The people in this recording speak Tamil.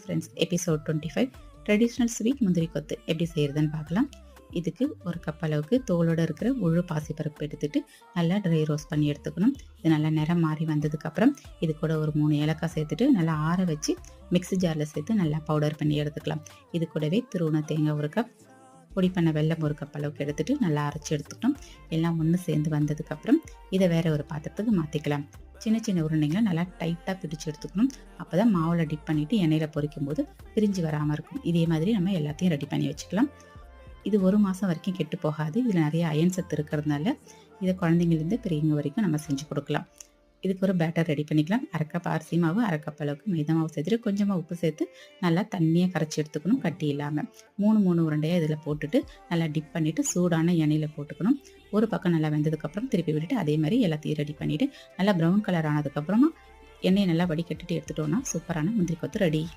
ஃப்ரெண்ட்ஸ், எபிசோட் 25 ட்ரெடிஷ்னல் ஸ்வீட் முந்திரி கொத்து எப்படி செய்கிறதுன்னு பார்க்கலாம். இதுக்கு ஒரு கப் அளவுக்கு தோலோடு இருக்கிற முழு பாசிப்பருப்பு எடுத்துட்டு நல்லா ட்ரை ரோஸ்ட் பண்ணி எடுத்துக்கணும். இது நல்லா நிறம் மாறி வந்ததுக்கப்புறம் இது கூட ஒரு 3 ஏலக்காய் சேர்த்துட்டு நல்லா ஆற வச்சு மிக்ஸி ஜாரில் சேர்த்து நல்லா பவுடர் பண்ணி எடுத்துக்கலாம். இது கூடவே துருவன தேங்காய் ஒரு கப், பொடி பண்ண வெல்லம் ஒரு கப் அளவுக்கு எடுத்துட்டு நல்லா அரைச்சி எடுத்துக்கணும். எல்லாம் ஒன்று சேர்ந்து வந்ததுக்கப்புறம் இதை வேற ஒரு பாத்திரத்துக்கு மாற்றிக்கலாம். சின்ன சின்ன உருண்டைங்களை நல்லா டைட்டாக பிடிச்சி எடுத்துக்கணும். அப்போ தான் மாவில் டிப் பண்ணிவிட்டு எண்ணெயில் பொரிக்கும் போது பிரிஞ்சு வராமல் இருக்கும். இதே மாதிரி நம்ம எல்லாத்தையும் ரெடி பண்ணி வச்சுக்கலாம். இது 1 மாதம் வரைக்கும் கெட்டு போகாது. இதில் நிறைய அயன் சத்து இருக்கிறதுனால இதை குழந்தைங்கலேருந்து பெரியவங்க வரைக்கும் நம்ம செஞ்சு கொடுக்கலாம். இதுக்கு ஒரு பேட்டர் ரெடி பண்ணிக்கலாம். 1/2 கப் அரிசி மாவு, 1/2 கப் அளவுக்கு மைதா மாவு சேர்த்துட்டு கொஞ்சமாக உப்பு சேர்த்து நல்லா தண்ணியாக கரைச்சி எடுத்துக்கணும், கட்டி இல்லாமல். 3 உருண்டையாக இதில் போட்டுட்டு நல்லா டிப் பண்ணிவிட்டு சூடான எண்ணெயில் போட்டுக்கணும். ஒரு பக்கம் நல்லா வெந்ததுக்கப்புறம் திருப்பி விட்டுட்டு அதே மாதிரி எல்லாத்தையும் ரெடி பண்ணிவிட்டு நல்லா ப்ரௌன் கலர் ஆனதுக்கப்புறமா எண்ணெயை நல்லா வடிகட்டிட்டு எடுத்துட்டோன்னா சூப்பரான முந்திரி கொத்து ரெடி.